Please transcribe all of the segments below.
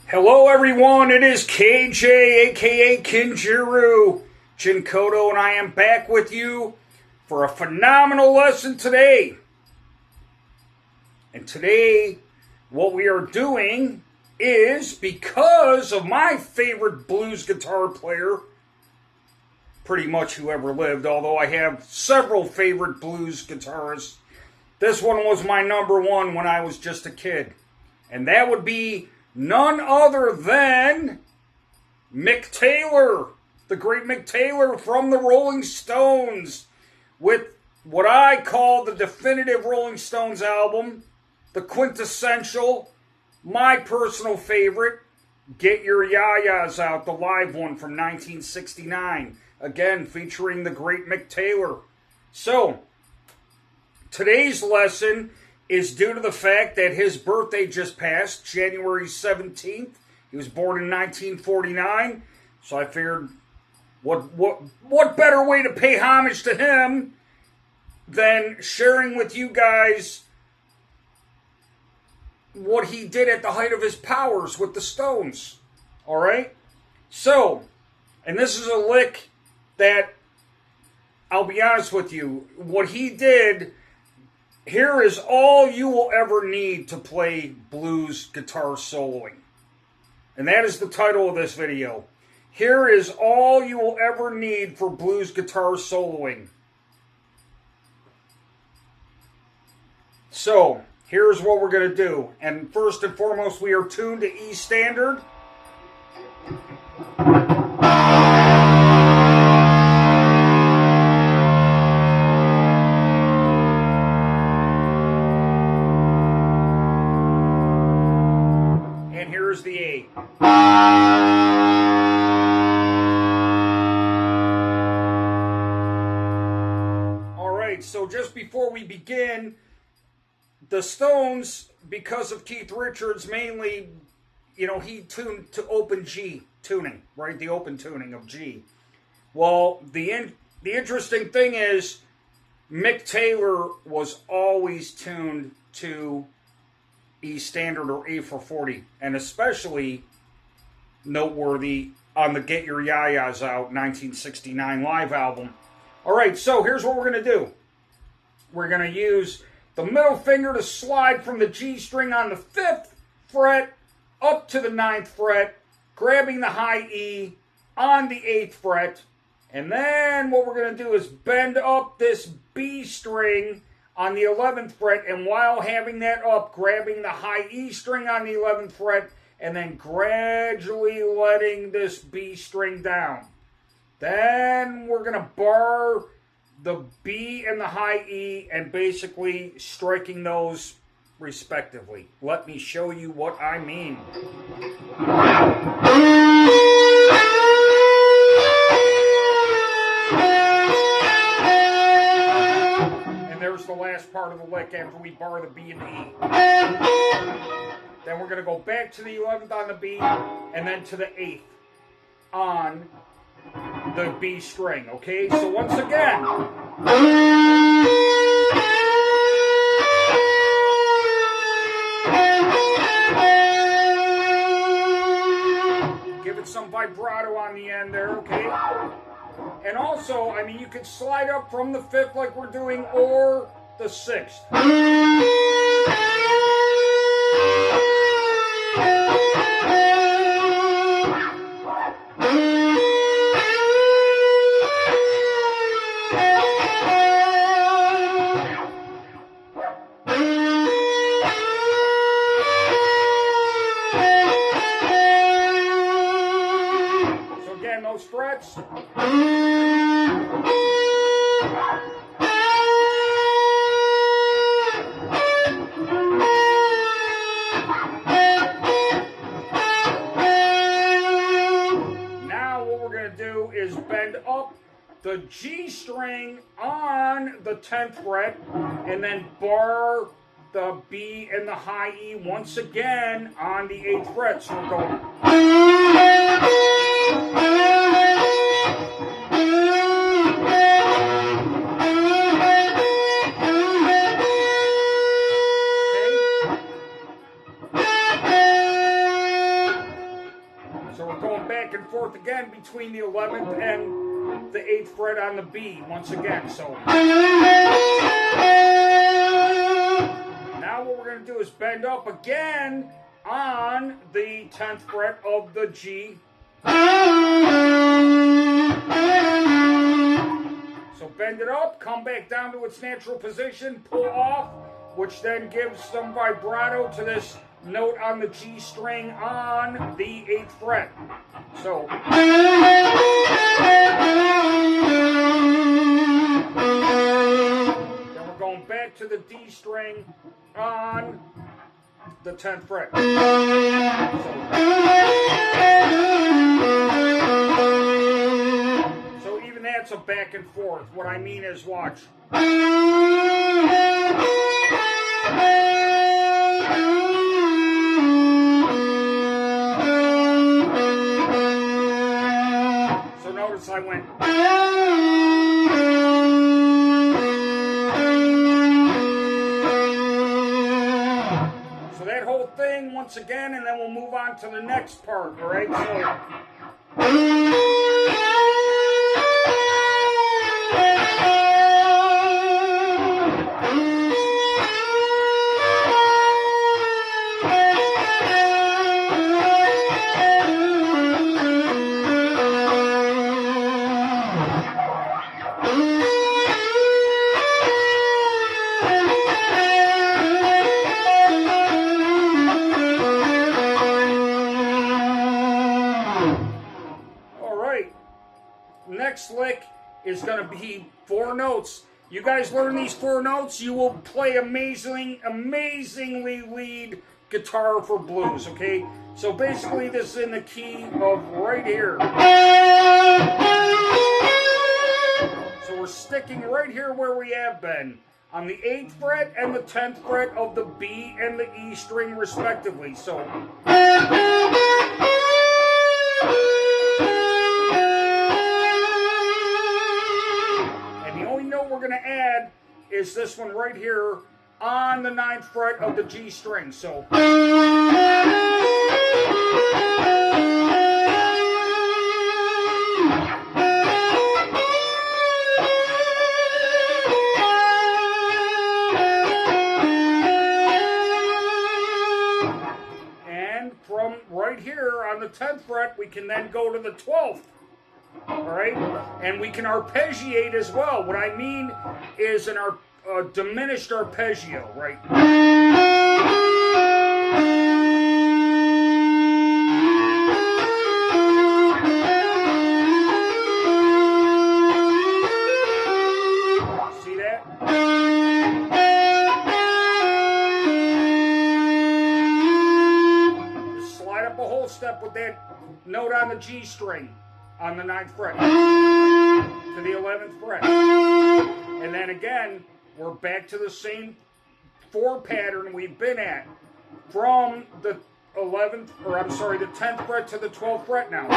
Hello everyone, it is KJ aka Kinjiro Jinkoto, and I am back with you for a phenomenal lesson today. And today what we are doing is, because of my favorite blues guitar player, pretty much who ever lived, although I have several favorite blues guitarists, this one was my number one when I was just a kid. And that would be none other than Mick Taylor, the great Mick Taylor from the Rolling Stones, with what I call the definitive Rolling Stones album, the quintessential, my personal favorite, Get Your Yayas Out, the live one from 1969, again featuring the great Mick Taylor. So, today's lesson is due to the fact that his birthday just passed, January 17th. He was born in 1949, so I figured what better way to pay homage to him than sharing with you guys what he did at the height of his powers with the Stones. All right? So, and this is a lick that, I'll be honest with you, what he did, here is all you will ever need to play blues guitar soloing. And that is the title of this video. Here is all you will ever need for blues guitar soloing. So, here's what we're going to do. And first and foremost, we are tuned to E standard. The A. Alright, so just before we begin, the Stones, because of Keith Richards, mainly, he tuned to open G tuning, right? The open tuning of G. Well, the interesting thing is, Mick Taylor was always tuned to E standard or A440, and especially noteworthy on the Get Your Yayas Out 1969 live album. Alright, so here's what we're going to do. We're going to use the middle finger to slide from the G string on the 5th fret up to the 9th fret, grabbing the high E on the 8th fret, and then what we're going to do is bend up this B string on the 11th fret, and while having that up, grabbing the high E string on the 11th fret, and then gradually letting this B string down. Then we're going to bar the B and the high E, and basically striking those respectively. Let me show you what I mean. There's the last part of the lick after we bar the B and the E. Then we're going to go back to the 11th on the B, and then to the 8th on the B string, okay? So once again, give it some vibrato on the end there, okay? And also, you could slide up from the 5th like we're doing, or the 6th. So again, those frets. The G string on the 10th fret, and then bar the B and the high E once again on the 8th fret. So we're going. going back and forth again between the 11th and the 8th fret on the B once again. So now what we're going to do is bend up again on the 10th fret of the G. So bend it up, come back down to its natural position, pull off, which then gives some vibrato to this note on the G string on the 8th fret. So then we're going back to the D string on the 10th fret. So even that's a back and forth. What I mean is, watch. So notice I went. So that whole thing once again, and then we'll move on to the next part, all right? So. Next lick is going to be 4 notes. You guys learn these 4 notes, you will play amazingly lead guitar for blues, okay? So basically this is in the key of right here. So we're sticking right here where we have been, on the 8th fret and the 10th fret of the B and the E string respectively. So we're going to add is this one right here on the 9th fret of the G string. So and from right here on the 10th fret we can then go to the 12th. Alright? And we can arpeggiate as well. What I mean is an diminished arpeggio, right? See that? Just slide up a whole step with that note on the G string. On the 9th fret to the 11th fret. And then again, we're back to the same 4 pattern we've been at from the 11th, or I'm sorry, the 10th fret to the 12th fret now.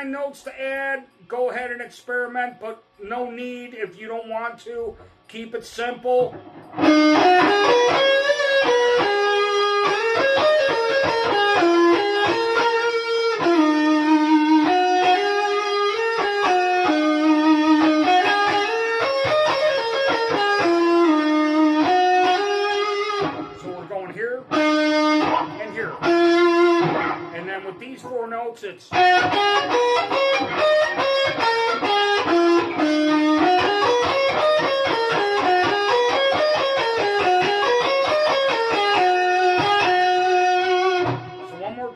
Notes to add, go ahead and experiment, but no need if you don't want to. Keep it simple. So we're going here and here. And then with these 4 notes, it's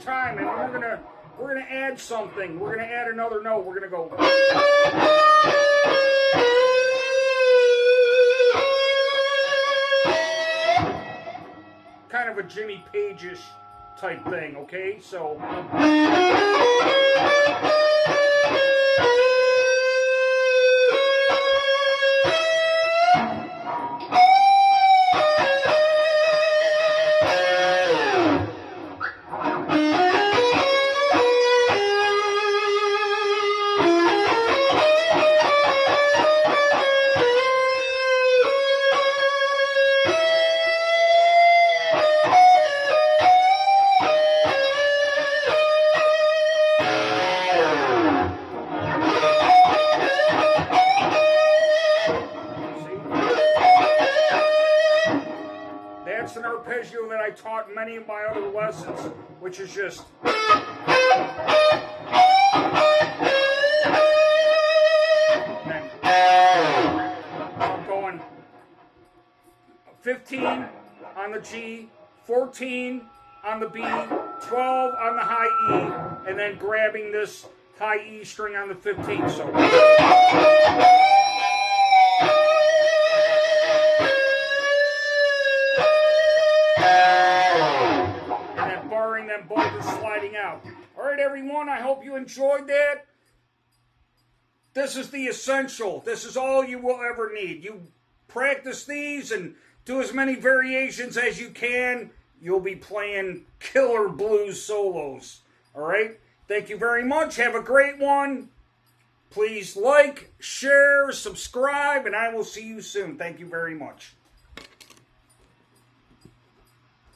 time, and we're gonna add something. We're gonna add another note. We're gonna go. Kind of of a Jimmy Page-ish type thing, okay? So... That's an arpeggio that I taught in many of my other lessons, which is just... I'm going 15 on the G, 14 on the B, 12 on the high E, and then grabbing this high E string on the 15th. So... them both are sliding out. All right, everyone, I hope you enjoyed that. This is the essential. This is all you will ever need. You practice these and do as many variations as you can. You'll be playing killer blues solos. All right? Thank you very much. Have a great one. Please like, share, subscribe, and I will see you soon. Thank you very much.